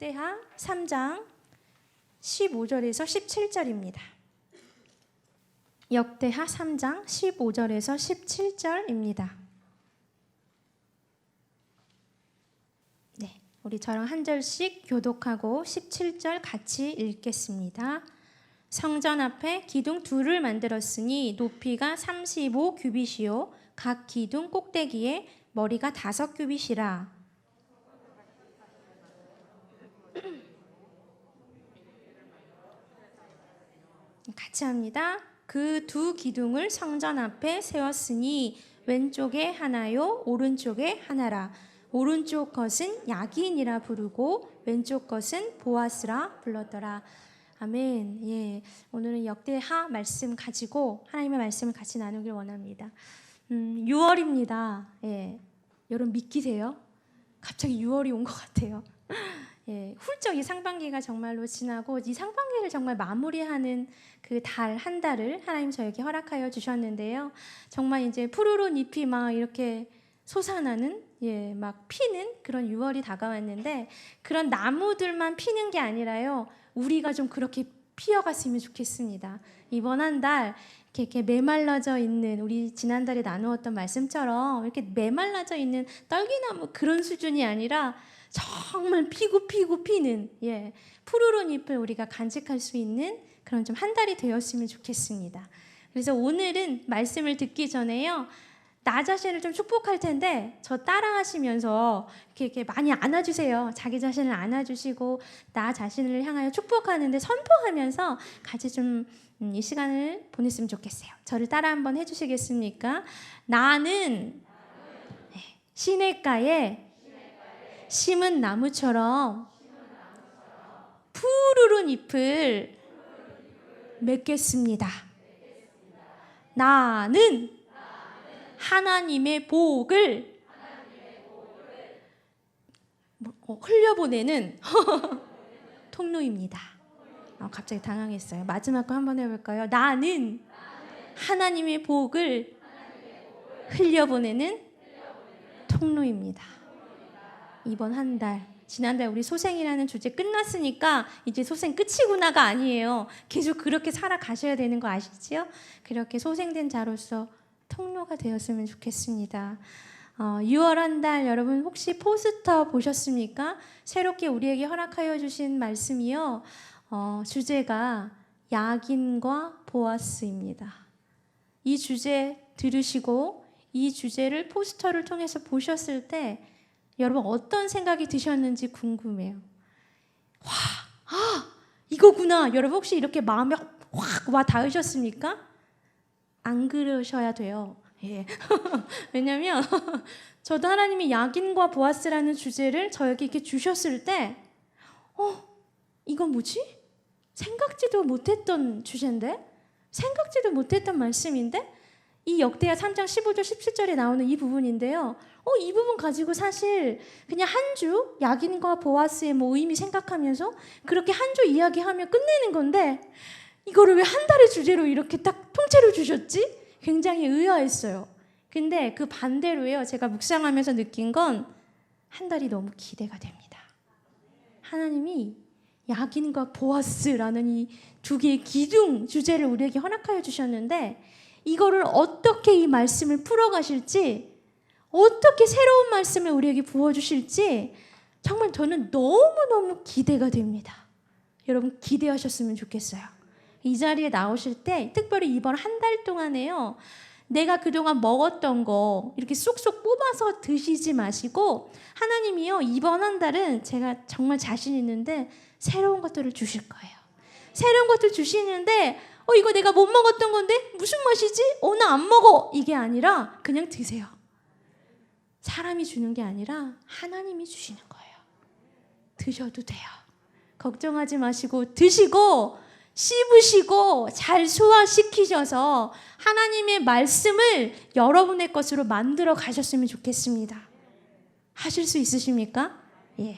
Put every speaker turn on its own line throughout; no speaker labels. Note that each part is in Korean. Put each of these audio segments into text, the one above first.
역대하 3장 15절에서 17절입니다. 역대하 3장 15절에서 17절입니다. 네, 우리 저랑 한 절씩 교독하고 17절 같이 읽겠습니다. 성전 앞에 기둥 둘을 만들었으니 높이가 35규빗이요 각 기둥 꼭대기에 머리가 5규빗이라. 같이 합니다. 그 두 기둥을 성전 앞에 세웠으니 왼쪽에 하나요 오른쪽에 하나라. 오른쪽 것은 야긴이라 부르고 왼쪽 것은 보아스라 불렀더라. 아멘. 예, 오늘은 역대하 말씀 가지고 하나님의 말씀을 같이 나누길 원합니다. 6월입니다. 예, 여러분 믿기세요? 갑자기 6월이 온 것 같아요. 예, 훌쩍 이 상반기가 정말로 지나고 이 상반기를 정말 마무리하는 그 달 한 달을 하나님 저에게 허락하여 주셨는데요. 정말 이제 푸르른 잎이 막 이렇게 솟아나는 막 피는 그런 6월이 다가왔는데 그런 나무들만 피는 게 아니라요. 우리가 좀 그렇게 피어갔으면 좋겠습니다. 이번 한 달 이렇게 메말라져 있는 우리 지난달에 나누었던 말씀처럼 이렇게 메말라져 있는 떨기나무 그런 수준이 아니라 정말 피고 피는 푸르른 잎을 우리가 간직할 수 있는 그런 좀 한 달이 되었으면 좋겠습니다. 그래서 오늘은 말씀을 듣기 전에요. 나 자신을 좀 축복할 텐데 저 따라하시면서 이렇게 많이 안아주세요. 자기 자신을 안아주시고 나 자신을 향하여 축복하는데 선포하면서 같이 좀 이 시간을 보냈으면 좋겠어요. 저를 따라 한번 해주시겠습니까? 나는 시냇가에 심은 나무처럼 푸르른 잎을 맺겠습니다. 나는 하나님의 복을 흘려보내는 통로입니다. 갑자기 당황했어요. 마지막 거 한번 해볼까요? 나는 하나님의 복을 흘려보내는 통로입니다. 이번 한 달, 지난달 우리 소생이라는 주제 끝났으니까 이제 소생 끝이구나가 아니에요. 계속 그렇게 살아가셔야 되는 거 아시죠? 그렇게 소생된 자로서 통로가 되었으면 좋겠습니다. 6월 한 달 여러분 혹시 포스터 보셨습니까? 새롭게 우리에게 허락하여 주신 말씀이요. 주제가 야긴과 보아스입니다. 이 주제 들으시고 이 주제를 포스터를 통해서 보셨을 때 여러분 어떤 생각이 드셨는지 궁금해요. 이거구나. 여러분 혹시 이렇게 마음에 확 와 닿으셨습니까? 안 그러셔야 돼요. 예. 왜냐면 저도 하나님이 야긴과 보아스라는 주제를 저에게 이렇게 주셨을 때 이건 뭐지? 생각지도 못했던 주제인데? 생각지도 못했던 말씀인데? 이 역대하 3장 15절 17절에 나오는 이 부분인데요. 이 부분 가지고 사실 그냥 한 주 야긴과 보아스의 의미 생각하면서 그렇게 한 주 이야기하며 끝내는 건데 이거를 왜 한 달의 주제로 이렇게 딱 통째로 주셨지? 굉장히 의아했어요. 근데 그 반대로요. 제가 묵상하면서 느낀 건 한 달이 너무 기대가 됩니다. 하나님이 야긴과 보아스라는 이 두 개의 기둥 주제를 우리에게 허락하여 주셨는데 이거를 어떻게 이 말씀을 풀어가실지 어떻게 새로운 말씀을 우리에게 부어주실지 정말 저는 너무너무 기대가 됩니다. 여러분 기대하셨으면 좋겠어요. 이 자리에 나오실 때 특별히 이번 한 달 동안에요. 내가 그동안 먹었던 거 이렇게 쏙쏙 뽑아서 드시지 마시고 하나님이요 이번 한 달은 제가 정말 자신 있는데 새로운 것들을 주실 거예요. 새로운 것들 주시는데 이거 내가 못 먹었던 건데 무슨 맛이지? 나 안 먹어. 이게 아니라 그냥 드세요. 사람이 주는 게 아니라 하나님이 주시는 거예요. 드셔도 돼요. 걱정하지 마시고 드시고 씹으시고 잘 소화시키셔서 하나님의 말씀을 여러분의 것으로 만들어 가셨으면 좋겠습니다. 하실 수 있으십니까? 예.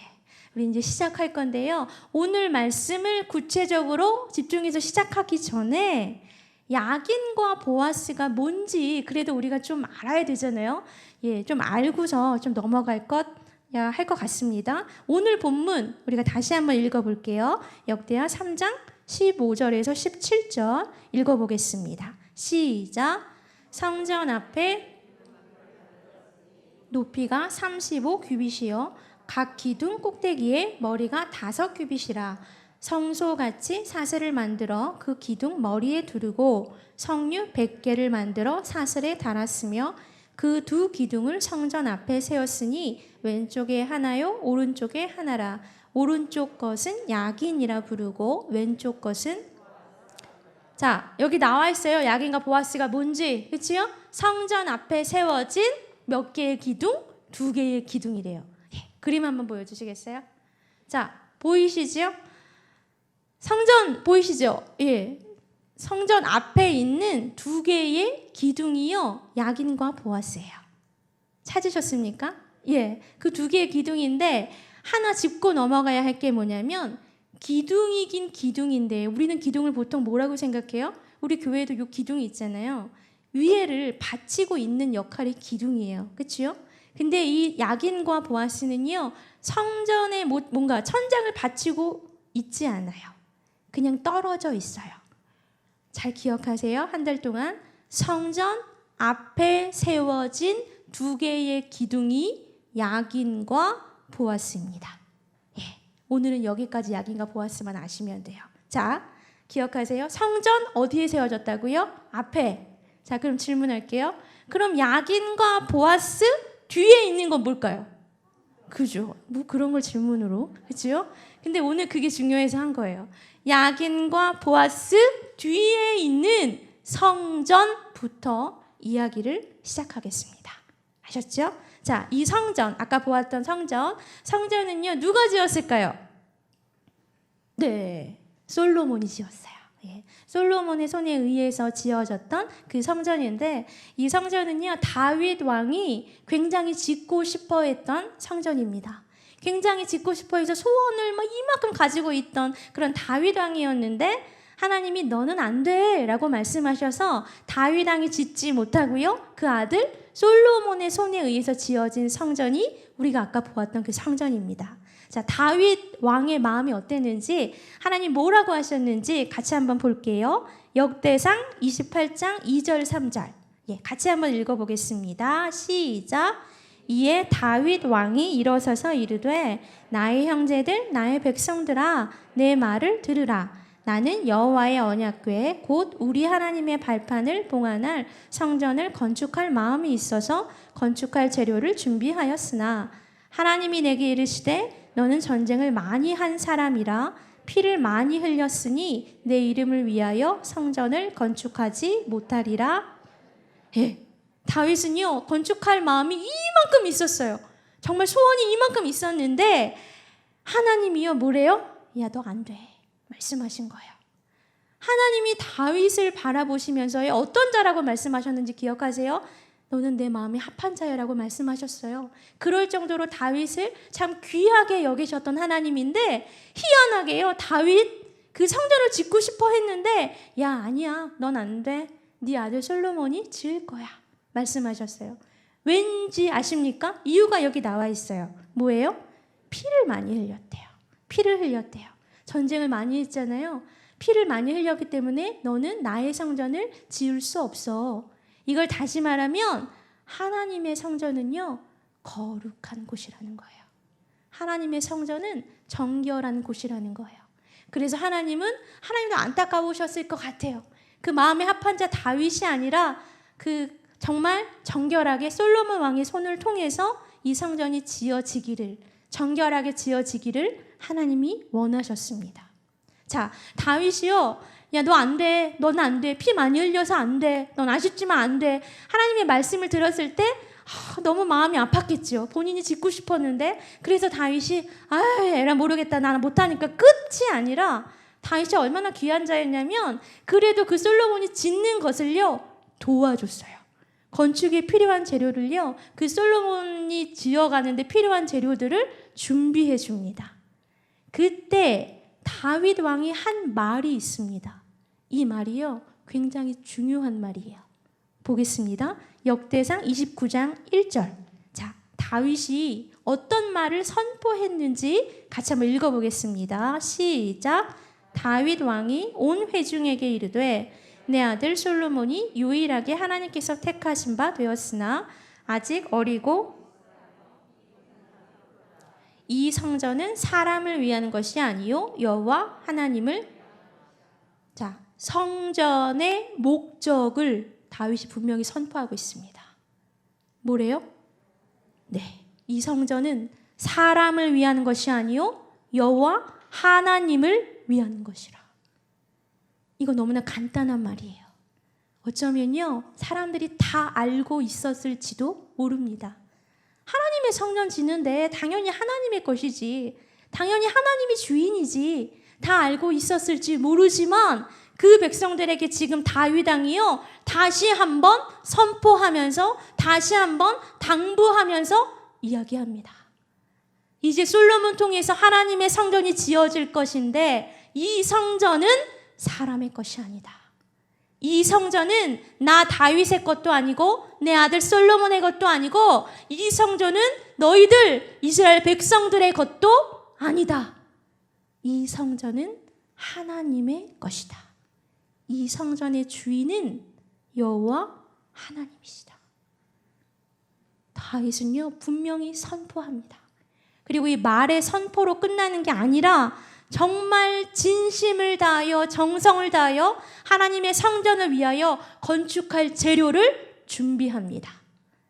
우리 이제 시작할 건데요. 오늘 말씀을 구체적으로 집중해서 시작하기 전에 야긴과 보아스가 뭔지 그래도 우리가 좀 알아야 되잖아요. 좀 알고서 좀 넘어갈 것 할 것 같습니다. 오늘 본문 우리가 다시 한번 읽어볼게요. 역대하 3장 15절에서 17절 읽어보겠습니다. 시작. 성전 앞에 높이가 35규빗이요 각 기둥 꼭대기에 머리가 5규빗이라 성소같이 사슬을 만들어 그 기둥 머리에 두르고 석류 100개를 만들어 사슬에 달았으며 그 두 기둥을 성전 앞에 세웠으니 왼쪽에 하나요 오른쪽에 하나라. 오른쪽 것은 야긴이라 부르고 왼쪽 것은 자 여기 나와 있어요. 야긴과 보아스가 뭔지 그치요? 성전 앞에 세워진 몇 개의 기둥? 2개의 기둥이래요. 그림 한번 보여주시겠어요? 자 보이시죠? 성전 보이시죠? 예. 성전 앞에 있는 2개의 기둥이요 야긴과 보아스예요. 찾으셨습니까? 예, 그 2개의 기둥인데 하나 짚고 넘어가야 할 게 뭐냐면 기둥이긴 기둥인데 우리는 기둥을 보통 뭐라고 생각해요? 우리 교회에도 요 기둥이 있잖아요. 위에를 받치고 있는 역할이 기둥이에요. 그렇죠? 근데 이 야긴과 보아스는요 성전에 뭔가 천장을 받치고 있지 않아요. 그냥 떨어져 있어요. 잘 기억하세요. 한 달 동안 성전 앞에 세워진 2개의 기둥이 야긴과 보아스입니다. 예, 오늘은 여기까지 야긴과 보아스만 아시면 돼요. 자, 기억하세요. 성전 어디에 세워졌다고요? 앞에. 자, 그럼 질문할게요. 그럼 야긴과 보아스 뒤에 있는 건 뭘까요? 그죠? 뭐 그런 걸 질문으로. 그죠? 근데 오늘 그게 중요해서 한 거예요. 야긴과 보아스 뒤에 있는 성전부터 이야기를 시작하겠습니다. 아셨죠? 자, 이 성전, 아까 보았던 성전은요, 누가 지었을까요? 네, 솔로몬이 지었어요. 예, 솔로몬의 손에 의해서 지어졌던 그 성전인데 이 성전은요, 다윗 왕이 굉장히 짓고 싶어 했던 성전입니다. 굉장히 짓고 싶어 해서 소원을 막 이만큼 가지고 있던 그런 다윗 왕이었는데 하나님이 너는 안 돼 라고 말씀하셔서 다윗 왕이 짓지 못하고요. 그 아들 솔로몬의 손에 의해서 지어진 성전이 우리가 아까 보았던 그 성전입니다. 자, 다윗 왕의 마음이 어땠는지 하나님 뭐라고 하셨는지 같이 한번 볼게요. 역대상 28장 2절 3절 예, 같이 한번 읽어보겠습니다. 시작. 이에 다윗 왕이 일어서서 이르되 나의 형제들 나의 백성들아 내 말을 들으라. 나는 여호와의 언약궤 곧 우리 하나님의 발판을 봉안할 성전을 건축할 마음이 있어서 건축할 재료를 준비하였으나 하나님이 내게 이르시되 너는 전쟁을 많이 한 사람이라 피를 많이 흘렸으니 내 이름을 위하여 성전을 건축하지 못하리라. 예. 다윗은요 건축할 마음이 이만큼 있었어요. 정말 소원이 이만큼 있었는데 하나님이요 뭐래요? 야 너 안 돼 말씀하신 거예요. 하나님이 다윗을 바라보시면서요 어떤 자라고 말씀하셨는지 기억하세요? 너는 내 마음에 합한 자여라고 말씀하셨어요. 그럴 정도로 다윗을 참 귀하게 여기셨던 하나님인데 희한하게요 다윗 그 성전을 짓고 싶어 했는데 야 아니야 넌 안 돼. 네 아들 솔로몬이 지을 거야 말씀하셨어요. 왠지 아십니까? 이유가 여기 나와 있어요. 뭐예요? 피를 많이 흘렸대요. 피를 흘렸대요. 전쟁을 많이 했잖아요. 피를 많이 흘렸기 때문에 너는 나의 성전을 지을 수 없어. 이걸 다시 말하면 하나님의 성전은요 거룩한 곳이라는 거예요. 하나님의 성전은 정결한 곳이라는 거예요. 그래서 하나님도 안타까우셨을 것 같아요. 그 마음에 합한 자 다윗이 아니라 그 정말 정결하게 솔로몬 왕의 손을 통해서 이 성전이 지어지기를 정결하게 지어지기를 하나님이 원하셨습니다. 자, 다윗이요. 야, 너 안 돼. 넌 안 돼. 피 많이 흘려서 안 돼. 넌 아쉽지만 안 돼. 하나님의 말씀을 들었을 때 너무 마음이 아팠겠죠. 본인이 짓고 싶었는데 그래서 다윗이 에라 모르겠다. 나는 못하니까 끝이 아니라 다윗이 얼마나 귀한 자였냐면 그래도 그 솔로몬이 짓는 것을요 도와줬어요. 건축에 필요한 재료를요 그 솔로몬이 지어가는데 필요한 재료들을 준비해 줍니다. 그때 다윗 왕이 한 말이 있습니다. 이 말이요 굉장히 중요한 말이에요. 보겠습니다. 역대상 29장 1절. 자, 다윗이 어떤 말을 선포했는지 같이 한번 읽어보겠습니다. 시작. 다윗 왕이 온 회중에게 이르되 내 아들 솔로몬이 유일하게 하나님께서 택하신 바 되었으나 아직 어리고 이 성전은 사람을 위한 것이 아니요 여호와 하나님을. 자, 성전의 목적을 다윗이 분명히 선포하고 있습니다. 뭐래요? 네, 이 성전은 사람을 위한 것이 아니요 여호와 하나님을 위한 것이라. 이거 너무나 간단한 말이에요. 어쩌면요 사람들이 다 알고 있었을지도 모릅니다. 하나님의 성전 짓는데 당연히 하나님의 것이지, 당연히 하나님이 주인이지, 다 알고 있었을지 모르지만 그 백성들에게 지금 다윗 왕이요 다시 한번 선포하면서 다시 한번 당부하면서 이야기합니다. 이제 솔로몬 통해서 하나님의 성전이 지어질 것인데 이 성전은 사람의 것이 아니다. 이 성전은 나 다윗의 것도 아니고 내 아들 솔로몬의 것도 아니고 이 성전은 너희들 이스라엘 백성들의 것도 아니다. 이 성전은 하나님의 것이다. 이 성전의 주인은 여호와 하나님이시다. 다윗은요 분명히 선포합니다. 그리고 이 말의 선포로 끝나는 게 아니라 정말 진심을 다하여 정성을 다하여 하나님의 성전을 위하여 건축할 재료를 준비합니다.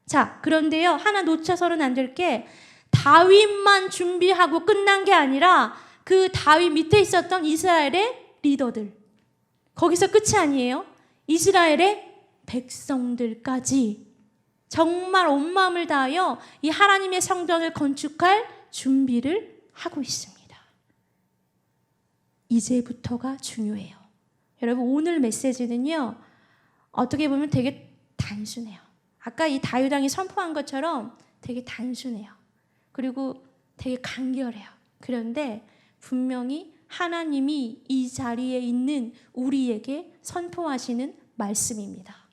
자, 그런데요 하나 놓쳐서는 안 될 게 다윗만 준비하고 끝난 게 아니라 그 다윗 밑에 있었던 이스라엘의 리더들, 거기서 끝이 아니에요. 이스라엘의 백성들까지 정말 온 마음을 다하여 이 하나님의 성전을 건축할 준비를 하고 있습니다. 이제부터가 중요해요. 여러분 오늘 메시지는요 어떻게 보면 되게 단순해요. 아까 이 다윗 왕이 선포한 것처럼 되게 단순해요. 그리고 되게 간결해요. 그런데 분명히 하나님이 이 자리에 있는 우리에게 선포하시는 말씀입니다.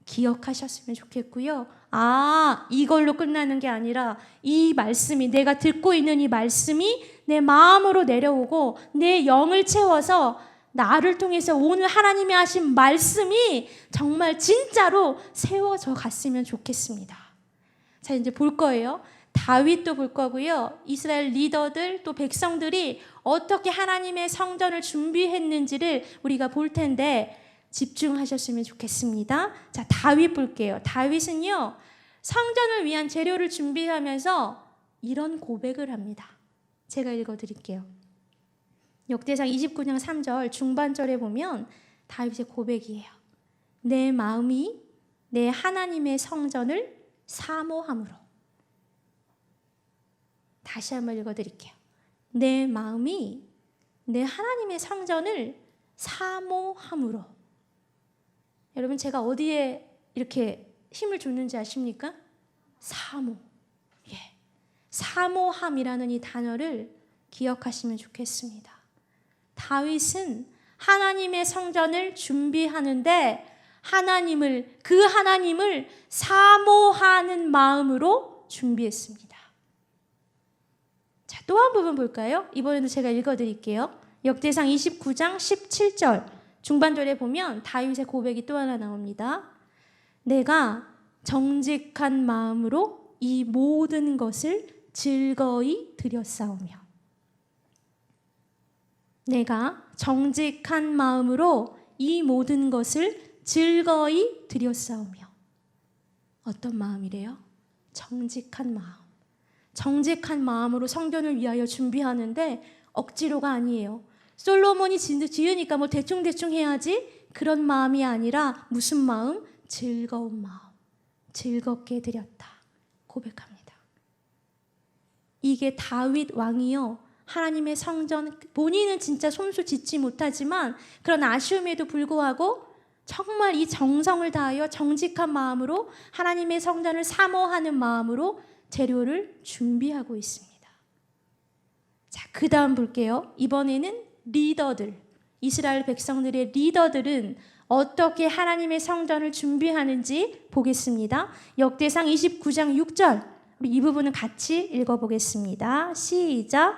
기억하셨으면 좋겠고요. 아, 이걸로 끝나는 게 아니라 이 말씀이, 내가 듣고 있는 이 말씀이 내 마음으로 내려오고 내 영을 채워서 나를 통해서 오늘 하나님이 하신 말씀이 정말 진짜로 세워져 갔으면 좋겠습니다. 자, 이제 볼 거예요. 다윗도 볼 거고요. 이스라엘 리더들 또 백성들이 어떻게 하나님의 성전을 준비했는지를 우리가 볼 텐데 집중하셨으면 좋겠습니다. 자, 다윗 볼게요. 다윗은요 성전을 위한 재료를 준비하면서 이런 고백을 합니다. 제가 읽어드릴게요. 역대상 29장 3절 중반절에 보면 다윗의 고백이에요. 내 마음이 내 하나님의 성전을 사모함으로. 다시 한번 읽어드릴게요. 내 마음이 내 하나님의 성전을 사모함으로. 여러분 제가 어디에 이렇게 힘을 줬는지 아십니까? 사모. 예. 사모함이라는 이 단어를 기억하시면 좋겠습니다. 다윗은 하나님의 성전을 준비하는데 그 하나님을 사모하는 마음으로 준비했습니다. 자, 또 한 부분 볼까요? 이번에도 제가 읽어드릴게요. 역대상 29장 17절 중반절에 보면 다윗의 고백이 또 하나 나옵니다. 내가 정직한 마음으로 이 모든 것을 즐거이 드렸사오며. 내가 정직한 마음으로 이 모든 것을 즐거이 드렸사오며. 어떤 마음이래요? 정직한 마음. 정직한 마음으로 성전을 위하여 준비하는데 억지로가 아니에요. 솔로몬이 지으니까 뭐 대충대충 해야지 그런 마음이 아니라 무슨 마음? 즐거운 마음. 즐겁게 드렸다 고백합니다. 이게 다윗 왕이요 하나님의 성전, 본인은 진짜 손수 짓지 못하지만 그런 아쉬움에도 불구하고 정말 이 정성을 다하여 정직한 마음으로 하나님의 성전을 사모하는 마음으로 재료를 준비하고 있습니다. 자, 그 다음 볼게요. 이번에는 리더들, 이스라엘 백성들의 리더들은 어떻게 하나님의 성전을 준비하는지 보겠습니다. 역대상 29장 6절 우리 이 부분은 같이 읽어보겠습니다. 시작.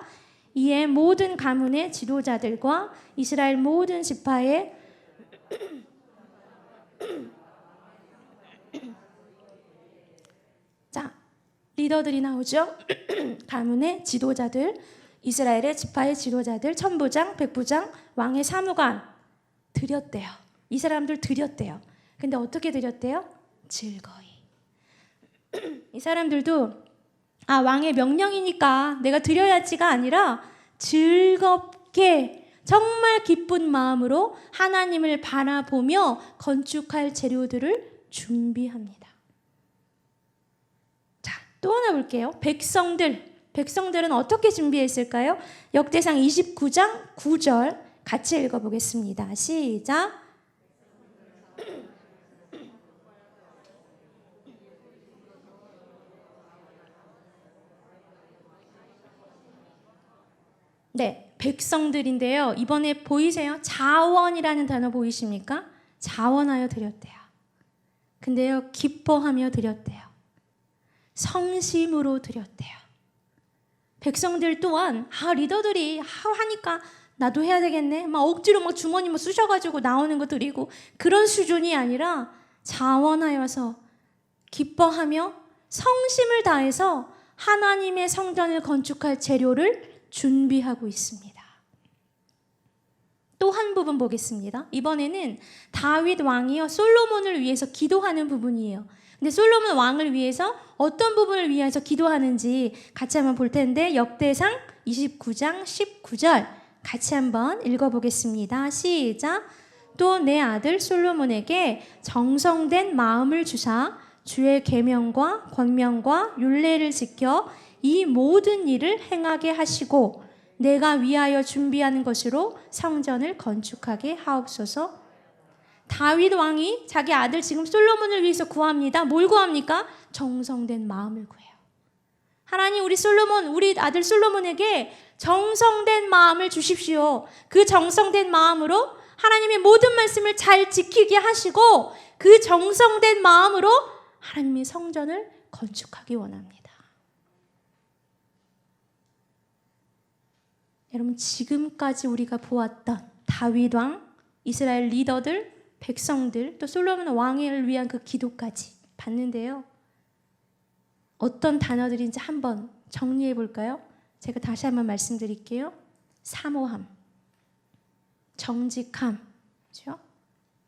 이에 모든 가문의 지도자들과 이스라엘 모든 지파의 자, 리더들이 나오죠. 가문의 지도자들, 이스라엘의 지파의 지도자들, 천부장, 백부장, 왕의 사무관 드렸대요. 이 사람들 드렸대요. 근데 어떻게 드렸대요? 즐거이. 이 사람들도 왕의 명령이니까 내가 드려야지가 아니라 즐겁게 정말 기쁜 마음으로 하나님을 바라보며 건축할 재료들을 준비합니다. 자, 또 하나 볼게요. 백성들은 어떻게 준비했을까요? 역대상 29장 9절 같이 읽어보겠습니다. 시작. 네, 백성들인데요. 이번에 보이세요? 자원이라는 단어 보이십니까? 자원하여 드렸대요. 근데요, 기뻐하며 드렸대요. 성심으로 드렸대요. 백성들 또한 리더들이 하니까 나도 해야 되겠네. 막 억지로 막 주머니 뭐 쑤셔가지고 나오는 거 드리고 그런 수준이 아니라 자원하여서 기뻐하며 성심을 다해서 하나님의 성전을 건축할 재료를 준비하고 있습니다. 또 한 부분 보겠습니다. 이번에는 다윗 왕이요 솔로몬을 위해서 기도하는 부분이에요. 근데 솔로몬 왕을 위해서 어떤 부분을 위해서 기도하는지 같이 한번 볼 텐데 역대상 29장 19절 같이 한번 읽어보겠습니다. 시작. 또 내 아들 솔로몬에게 정성된 마음을 주사 주의 계명과 권명과 율례를 지켜 이 모든 일을 행하게 하시고 내가 위하여 준비하는 것으로 성전을 건축하게 하옵소서. 다윗 왕이 자기 아들 지금 솔로몬을 위해서 구합니다. 뭘 구합니까? 정성된 마음을 구해요. 하나님 우리 아들 솔로몬에게 정성된 마음을 주십시오. 그 정성된 마음으로 하나님의 모든 말씀을 잘 지키게 하시고 그 정성된 마음으로 하나님의 성전을 건축하기 원합니다. 여러분 지금까지 우리가 보았던 다윗 왕, 이스라엘 리더들, 백성들, 또 솔로몬 왕을 위한 그 기도까지 봤는데요. 어떤 단어들인지 한번 정리해 볼까요? 제가 다시 한번 말씀드릴게요. 사모함, 정직함, 그렇죠?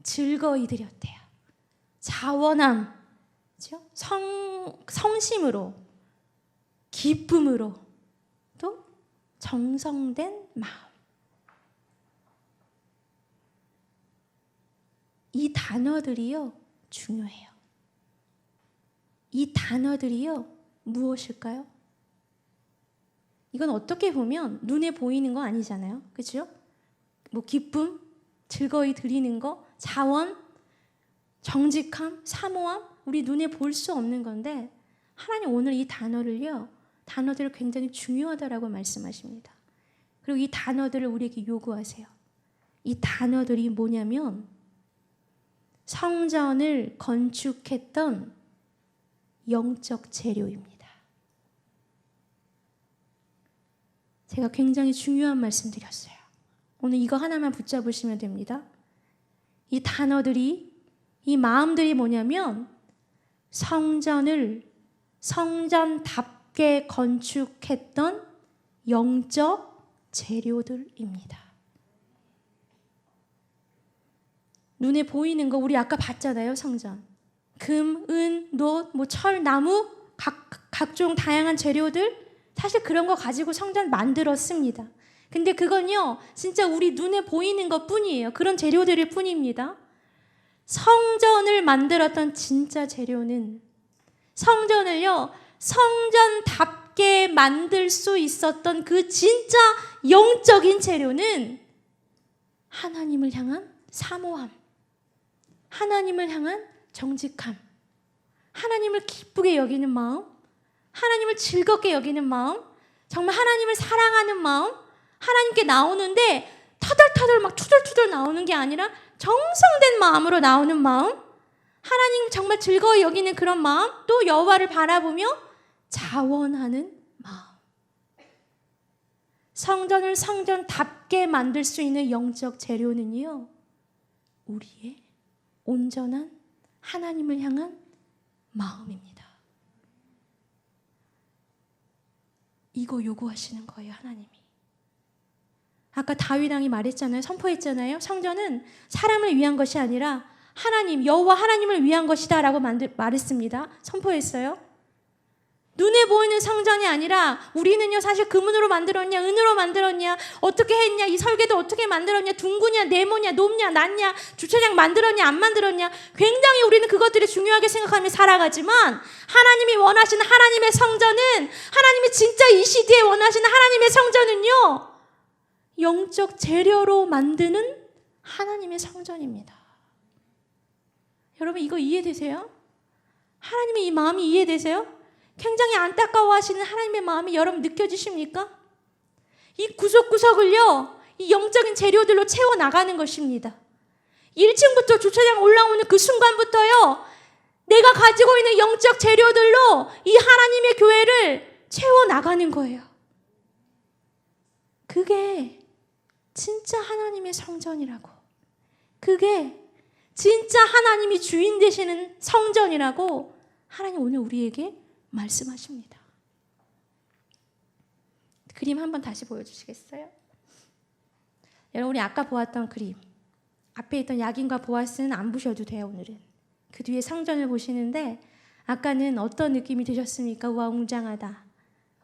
즐거이 드렸대요. 자원함, 그렇죠? 성심으로, 기쁨으로, 또 정성된 마음. 이 단어들이요 중요해요. 이 단어들이요 무엇일까요? 이건 어떻게 보면 눈에 보이는 거 아니잖아요. 그렇죠? 뭐 기쁨, 즐거이 드리는 거, 자원, 정직함, 사모함, 우리 눈에 볼 수 없는 건데 하나님 오늘 이 단어들을 굉장히 중요하다라고 말씀하십니다. 그리고 이 단어들을 우리에게 요구하세요. 이 단어들이 뭐냐면 성전을 건축했던 영적 재료입니다. 제가 굉장히 중요한 말씀 드렸어요. 오늘 이거 하나만 붙잡으시면 됩니다. 이 단어들이, 이 마음들이 뭐냐면 성전답게 건축했던 영적 재료들입니다. 눈에 보이는 거 우리 아까 봤잖아요. 성전 금, 은, 놋, 철, 나무 각종 다양한 재료들 사실 그런 거 가지고 성전 만들었습니다. 근데 그건요 진짜 우리 눈에 보이는 것 뿐이에요. 그런 재료들일 뿐입니다. 성전을 만들었던 진짜 재료는 성전을요 성전답게 만들 수 있었던 그 진짜 영적인 재료는 하나님을 향한 사모함, 하나님을 향한 정직함, 하나님을 기쁘게 여기는 마음, 하나님을 즐겁게 여기는 마음, 정말 하나님을 사랑하는 마음, 하나님께 나오는데 터덜터덜 막 투덜투덜 나오는 게 아니라 정성된 마음으로 나오는 마음, 하나님 정말 즐거이 여기는 그런 마음, 또 여호와를 바라보며 자원하는 마음. 성전을 성전답게 만들 수 있는 영적 재료는요, 우리의 온전한 하나님을 향한 마음입니다. 이거 요구하시는 거예요, 하나님이. 아까 다윗 왕이 말했잖아요. 선포했잖아요. 성전은 사람을 위한 것이 아니라 하나님, 여호와 하나님을 위한 것이다 라고 말했습니다. 선포했어요. 눈에 보이는 성전이 아니라 우리는요, 사실 금으로 만들었냐, 은으로 만들었냐, 어떻게 했냐, 이 설계도 어떻게 만들었냐, 둥구냐, 네모냐, 높냐, 낮냐, 주차장 만들었냐, 안 만들었냐, 굉장히 우리는 그것들을 중요하게 생각하며 살아가지만 하나님이 원하시는 하나님의 성전은, 하나님이 진짜 이 시대에 원하시는 하나님의 성전은요, 영적 재료로 만드는 하나님의 성전입니다. 여러분, 이거 이해되세요? 하나님의 이 마음이 이해되세요? 굉장히 안타까워하시는 하나님의 마음이 여러분 느껴지십니까? 이 구석구석을요, 이 영적인 재료들로 채워나가는 것입니다. 1층부터 주차장 올라오는 그 순간부터요, 내가 가지고 있는 영적 재료들로 이 하나님의 교회를 채워나가는 거예요. 그게 진짜 하나님의 성전이라고, 그게 진짜 하나님이 주인 되시는 성전이라고 하나님 오늘 우리에게 말씀하십니다. 그림 한번 다시 보여주시겠어요? 여러분, 우리 아까 보았던 그림, 앞에 있던 야긴과 보아스는 안 보셔도 돼요. 오늘은 그 뒤에 성전을 보시는데, 아까는 어떤 느낌이 드셨습니까? 와, 웅장하다,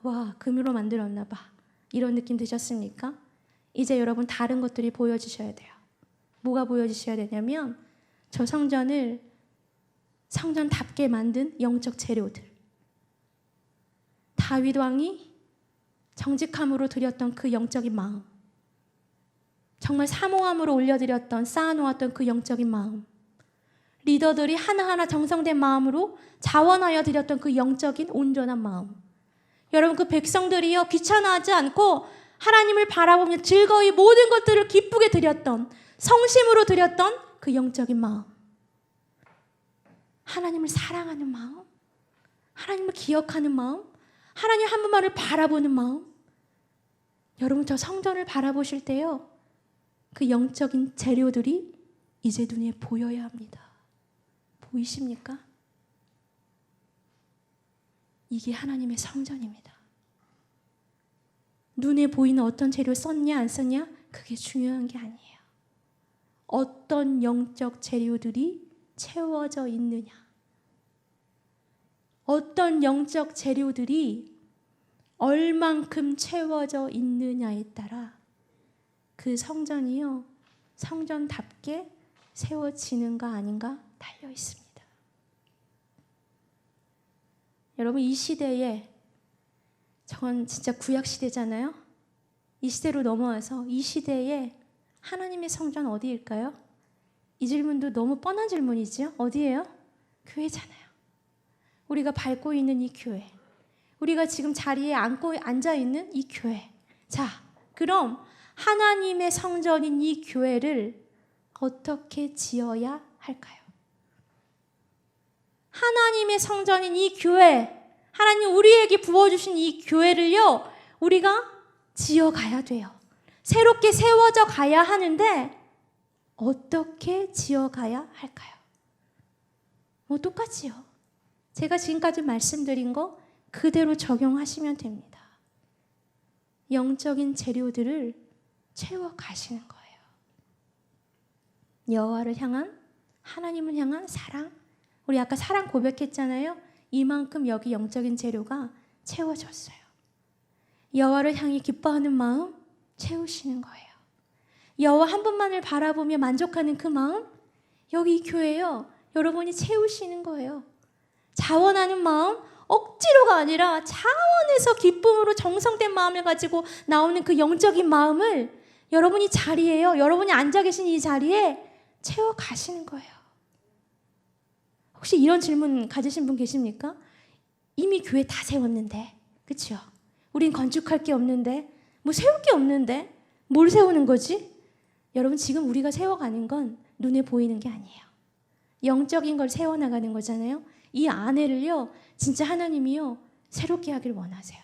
와, 금으로 만들었나 봐, 이런 느낌 드셨습니까? 이제 여러분, 다른 것들이 보여지셔야 돼요. 뭐가 보여지셔야 되냐면, 저 성전을 성전답게 만든 영적 재료들, 다윗 왕이 정직함으로 드렸던 그 영적인 마음, 정말 사모함으로 올려드렸던, 쌓아놓았던 그 영적인 마음, 리더들이 하나하나 정성된 마음으로 자원하여 드렸던 그 영적인 온전한 마음, 여러분, 그 백성들이요, 귀찮아하지 않고 하나님을 바라보며 즐거이 모든 것들을 기쁘게 드렸던, 성심으로 드렸던 그 영적인 마음, 하나님을 사랑하는 마음, 하나님을 기억하는 마음, 하나님 한 분만을 바라보는 마음. 여러분, 저 성전을 바라보실 때요, 그 영적인 재료들이 이제 눈에 보여야 합니다. 보이십니까? 이게 하나님의 성전입니다. 눈에 보이는 어떤 재료 썼냐 안 썼냐, 그게 중요한 게 아니에요. 어떤 영적 재료들이 채워져 있느냐, 어떤 영적 재료들이 얼만큼 채워져 있느냐에 따라 그 성전이요, 성전답게 세워지는가 아닌가 달려 있습니다. 여러분, 이 시대에, 저건 진짜 구약 시대잖아요. 이 시대로 넘어와서 이 시대에 하나님의 성전 어디일까요? 이 질문도 너무 뻔한 질문이죠. 어디예요? 교회잖아요. 우리가 밟고 있는 이 교회, 우리가 지금 자리에 앉아있는 이 교회. 자, 그럼 하나님의 성전인 이 교회를 어떻게 지어야 할까요? 하나님의 성전인 이 교회, 하나님 우리에게 부어주신 이 교회를요, 우리가 지어가야 돼요. 새롭게 세워져 가야 하는데 어떻게 지어가야 할까요? 뭐 똑같지요. 제가 지금까지 말씀드린 거 그대로 적용하시면 됩니다. 영적인 재료들을 채워 가시는 거예요. 여호와를 향한, 하나님을 향한 사랑. 우리 아까 사랑 고백했잖아요. 이만큼 여기 영적인 재료가 채워졌어요. 여호와를 향해 기뻐하는 마음 채우시는 거예요. 여호와 한 분만을 바라보며 만족하는 그 마음, 여기 이 교회요, 여러분이 채우시는 거예요. 자원하는 마음, 억지로가 아니라 자원해서 기쁨으로 정성된 마음을 가지고 나오는 그 영적인 마음을 여러분이 자리에요, 여러분이 앉아 계신 이 자리에 채워 가시는 거예요. 혹시 이런 질문 가지신 분 계십니까? 이미 교회 다 세웠는데, 그렇죠? 우린 건축할 게 없는데, 뭐 세울 게 없는데 뭘 세우는 거지? 여러분, 지금 우리가 세워가는 건 눈에 보이는 게 아니에요. 영적인 걸 세워나가는 거잖아요. 이 안에를요, 진짜 하나님이요, 새롭게 하길 원하세요.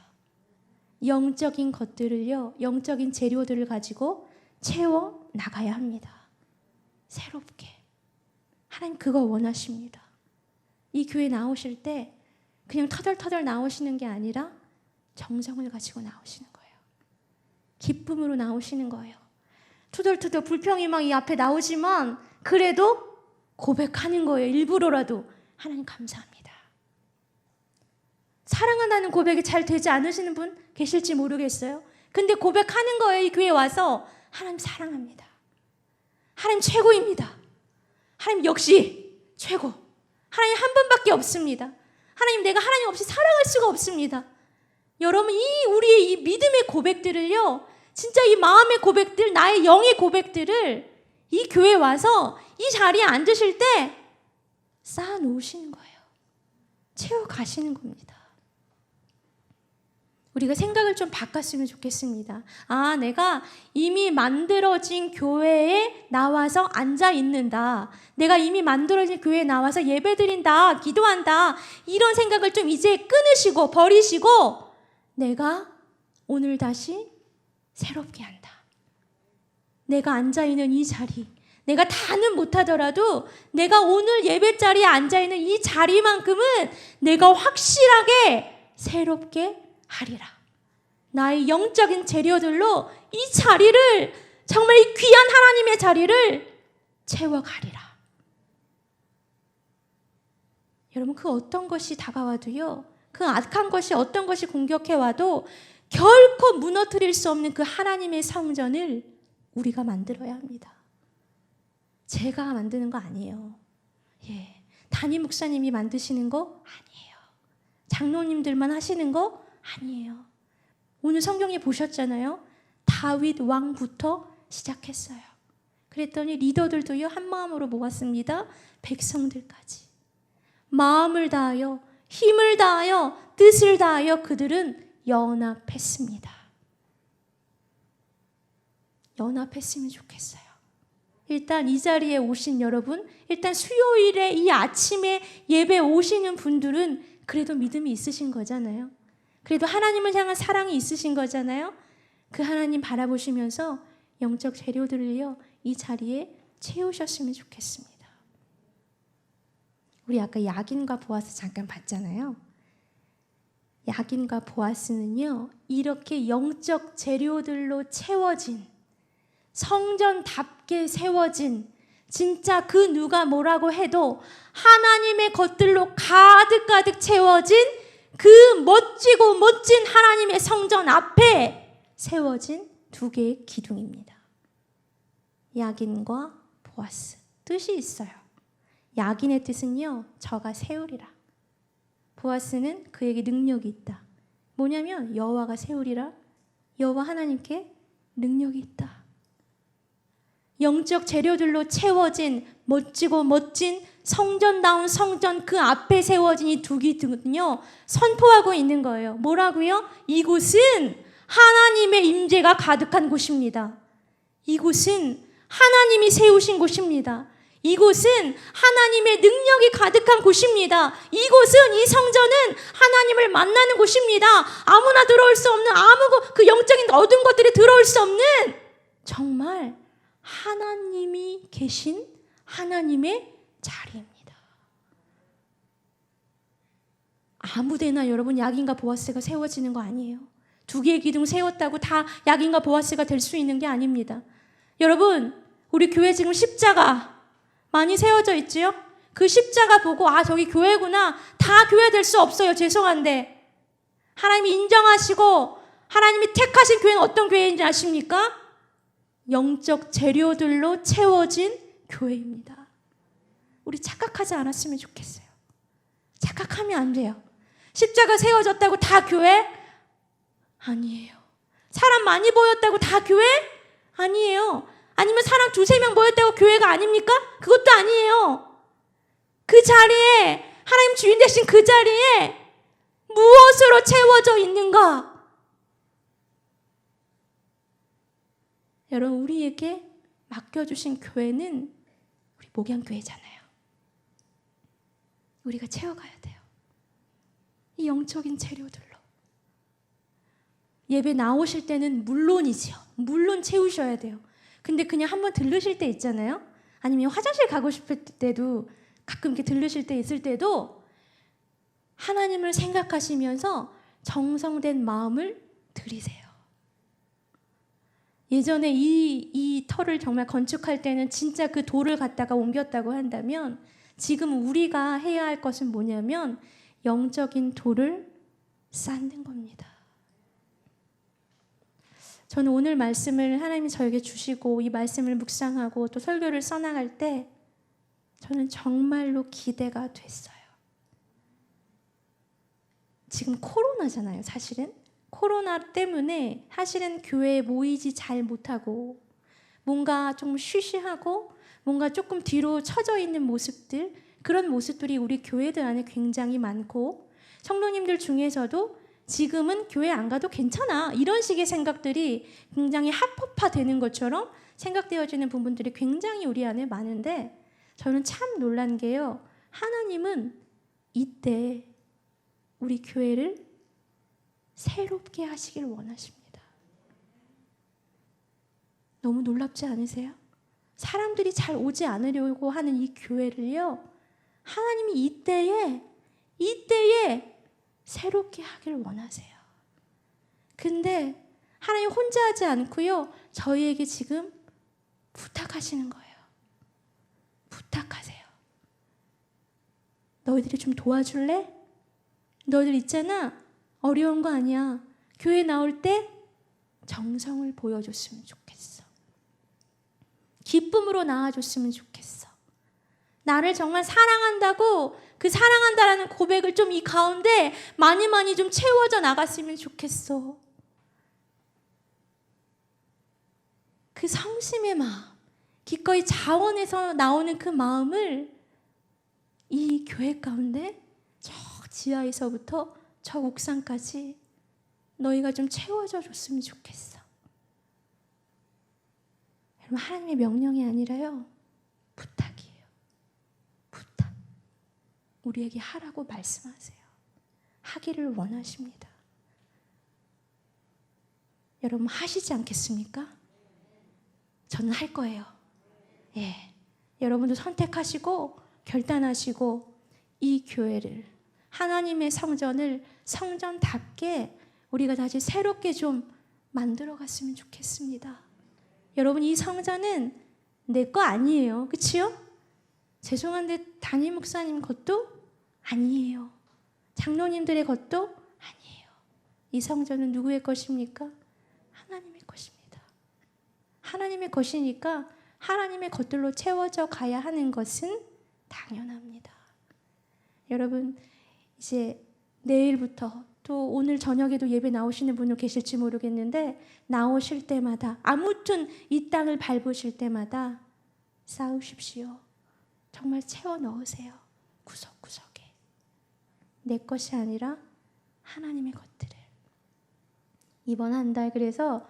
영적인 것들을요, 영적인 재료들을 가지고 채워 나가야 합니다. 새롭게. 하나님 그거 원하십니다. 이 교회 나오실 때 그냥 터덜터덜 나오시는 게 아니라 정성을 가지고 나오시는 거예요. 기쁨으로 나오시는 거예요. 투덜투덜 불평이 막 이 앞에 나오지만 그래도 고백하는 거예요. 일부러라도. 하나님 감사합니다. 사랑한다는 고백이 잘 되지 않으시는 분 계실지 모르겠어요. 근데 고백하는 거예요. 이 교회에 와서 하나님 사랑합니다. 하나님 최고입니다. 하나님 역시 최고. 하나님 한 분밖에 없습니다. 하나님 내가 하나님 없이 살아갈 수가 없습니다. 여러분 우리의 이 믿음의 고백들을요, 진짜 이 마음의 고백들, 나의 영의 고백들을 이 교회에 와서 이 자리에 앉으실 때 쌓아 놓으시는 거예요. 채워 가시는 겁니다. 우리가 생각을 좀 바꿨으면 좋겠습니다. 아, 내가 이미 만들어진 교회에 나와서 앉아 있는다. 내가 이미 만들어진 교회에 나와서 예배 드린다. 기도한다. 이런 생각을 좀 이제 끊으시고 버리시고 내가 오늘 다시 새롭게 한다. 내가 앉아 있는 이 자리, 내가 다는 못하더라도 내가 오늘 예배 자리에 앉아 있는 이 자리만큼은 내가 확실하게 새롭게 하리라. 나의 영적인 재료들로 이 자리를, 정말 이 귀한 하나님의 자리를 채워가리라. 여러분, 그 어떤 것이 다가와도요, 그 악한 것이 어떤 것이 공격해와도 결코 무너뜨릴 수 없는 그 하나님의 성전을 우리가 만들어야 합니다. 제가 만드는 거 아니에요. 예, 담임 목사님이 만드시는 거 아니에요. 장로님들만 하시는 거 아니에요. 오늘 성경에 보셨잖아요. 다윗 왕부터 시작했어요. 그랬더니 리더들도요, 한 마음으로 모았습니다. 백성들까지. 마음을 다하여, 힘을 다하여, 뜻을 다하여 그들은 연합했습니다. 연합했으면 좋겠어요. 일단 이 자리에 오신 여러분, 일단 수요일에 이 아침에 예배 오시는 분들은 그래도 믿음이 있으신 거잖아요. 그래도 하나님을 향한 사랑이 있으신 거잖아요. 그 하나님 바라보시면서 영적 재료들을요, 이 자리에 채우셨으면 좋겠습니다. 우리 아까 야긴과 보아스 잠깐 봤잖아요. 야긴과 보아스는요, 이렇게 영적 재료들로 채워진, 성전답게 세워진, 진짜 그 누가 뭐라고 해도 하나님의 것들로 가득가득 채워진 그 멋지고 멋진 하나님의 성전 앞에 세워진 두 개의 기둥입니다. 야긴과 보아스. 뜻이 있어요. 야긴의 뜻은요, 저가 세우리라. 보아스는 그에게 능력이 있다. 뭐냐면 여호와가 세우리라. 여호와 하나님께 능력이 있다. 영적 재료들로 채워진 멋지고 멋진 성전다운 성전 그 앞에 세워진 이 두 기둥은요, 선포하고 있는 거예요. 뭐라고요? 이곳은 하나님의 임재가 가득한 곳입니다. 이곳은 하나님이 세우신 곳입니다. 이곳은 하나님의 능력이 가득한 곳입니다. 이곳은, 이 성전은 하나님을 만나는 곳입니다. 아무나 들어올 수 없는, 그 영적인 어두운 것들이 들어올 수 없는, 정말 하나님이 계신 하나님의 자리입니다. 아무데나 여러분 야긴과 보아스가 세워지는 거 아니에요. 두 개의 기둥 세웠다고 다 야긴과 보아스가 될 수 있는 게 아닙니다. 여러분, 우리 교회 지금 십자가 많이 세워져 있지요? 그 십자가 보고 저기 교회구나. 다 교회 될 수 없어요. 죄송한데. 하나님이 인정하시고 하나님이 택하신 교회는 어떤 교회인지 아십니까? 영적 재료들로 채워진 교회입니다. 우리 착각하지 않았으면 좋겠어요. 착각하면 안 돼요. 십자가 세워졌다고 다 교회? 아니에요. 사람 많이 모였다고 다 교회? 아니에요. 아니면 사람 2-3명 모였다고 교회가 아닙니까? 그것도 아니에요. 그 자리에, 하나님 주인 되신 그 자리에 무엇으로 채워져 있는가? 여러분, 우리에게 맡겨주신 교회는 우리 목양교회잖아요. 우리가 채워가야 돼요. 이 영적인 재료들로. 예배 나오실 때는 물론이지요. 물론 채우셔야 돼요. 근데 그냥 한번 들르실 때 있잖아요. 아니면 화장실 가고 싶을 때도 가끔 이렇게 들르실 때 있을 때도 하나님을 생각하시면서 정성된 마음을 드리세요. 예전에 이 터를 정말 건축할 때는 진짜 그 돌을 갖다가 옮겼다고 한다면 지금 우리가 해야 할 것은 뭐냐면 영적인 돌을 쌓는 겁니다. 저는 오늘 말씀을 하나님이 저에게 주시고 이 말씀을 묵상하고 또 설교를 써나갈 때 저는 정말로 기대가 됐어요. 지금 코로나잖아요, 사실은. 코로나 때문에 사실은 교회에 모이지 잘 못하고 뭔가 좀 쉬쉬하고 뭔가 조금 뒤로 처져 있는 모습들, 그런 모습들이 우리 교회들 안에 굉장히 많고 성도님들 중에서도 지금은 교회 안 가도 괜찮아 이런 식의 생각들이 굉장히 합법화되는 것처럼 생각되어지는 부분들이 굉장히 우리 안에 많은데 저는 참 놀란 게요. 하나님은 이때 우리 교회를 새롭게 하시길 원하십니다. 너무 놀랍지 않으세요? 사람들이 잘 오지 않으려고 하는 이 교회를요. 하나님이 이때에 새롭게 하길 원하세요. 근데 하나님 혼자 하지 않고요. 저희에게 지금 부탁하시는 거예요. 부탁하세요. 너희들이 좀 도와줄래? 너희들 있잖아. 어려운 거 아니야. 교회 나올 때 정성을 보여줬으면 좋겠어. 기쁨으로 나와줬으면 좋겠어. 나를 정말 사랑한다고 그 사랑한다라는 고백을 좀 이 가운데 많이 좀 채워져 나갔으면 좋겠어. 그 성심의 마음, 기꺼이 자원에서 나오는 그 마음을 이 교회 가운데 저 지하에서부터 저 옥상까지 너희가 좀 채워져 줬으면 좋겠어. 여러분, 하나님의 명령이 아니라요, 부탁이에요. 부탁. 우리에게 하라고 말씀하세요. 하기를 원하십니다. 여러분, 하시지 않겠습니까? 저는 할 거예요. 예. 여러분도 선택하시고 결단하시고 이 교회를, 하나님의 성전을 성전답게 우리가 다시 새롭게 좀 만들어 갔으면 좋겠습니다. 여러분, 이 성전은 내 거 아니에요. 그치요? 죄송한데 담임 목사님 것도 아니에요. 장로님들의 것도 아니에요. 이 성전은 누구의 것입니까? 하나님의 것입니다. 하나님의 것이니까 하나님의 것들로 채워져 가야 하는 것은 당연합니다. 여러분, 이제 내일부터 또 오늘 저녁에도 예배 나오시는 분들 계실지 모르겠는데 나오실 때마다 아무튼 이 땅을 밟으실 때마다 쌓으십시오. 정말 채워 넣으세요. 구석구석에. 내 것이 아니라 하나님의 것들을. 이번 한 달 그래서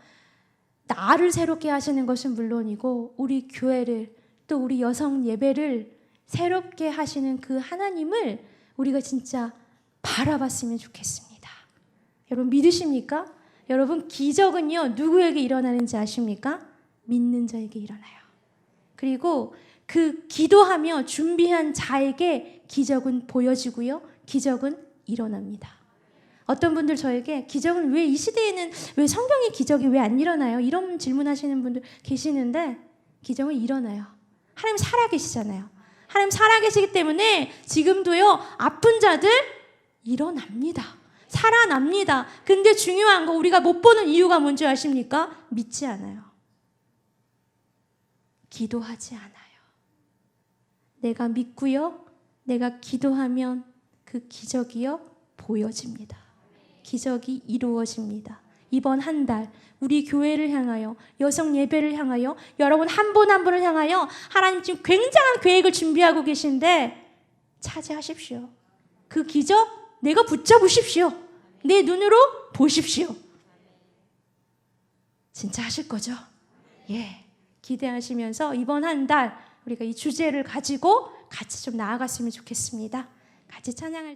나를 새롭게 하시는 것은 물론이고 우리 교회를 또 우리 여성 예배를 새롭게 하시는 그 하나님을 우리가 진짜 바라봤으면 좋겠습니다. 여러분, 믿으십니까? 여러분, 기적은요 누구에게 일어나는지 아십니까? 믿는 자에게 일어나요. 그리고 그 기도하며 준비한 자에게 기적은 보여지고요, 기적은 일어납니다. 어떤 분들 저에게 기적은 왜 이 시대에는 왜 성경의 기적이 왜 안 일어나요? 이런 질문하시는 분들 계시는데 기적은 일어나요. 하나님 살아계시잖아요. 하나님 살아계시기 때문에 지금도요 아픈 자들 일어납니다. 살아납니다. 근데 중요한 거 우리가 못 보는 이유가 뭔지 아십니까? 믿지 않아요. 기도하지 않아요. 내가 믿고요, 내가 기도하면 그 기적이요 보여집니다. 기적이 이루어집니다. 이번 한 달 우리 교회를 향하여, 여성 예배를 향하여, 여러분 한 분 한 분을 향하여 하나님 지금 굉장한 계획을 준비하고 계신데 차지하십시오. 그 기적 내가 붙잡으십시오. 내 눈으로 보십시오. 진짜 하실 거죠? 예, 기대하시면서 이번 한 달 우리가 이 주제를 가지고 같이 좀 나아갔으면 좋겠습니다. 같이 찬양할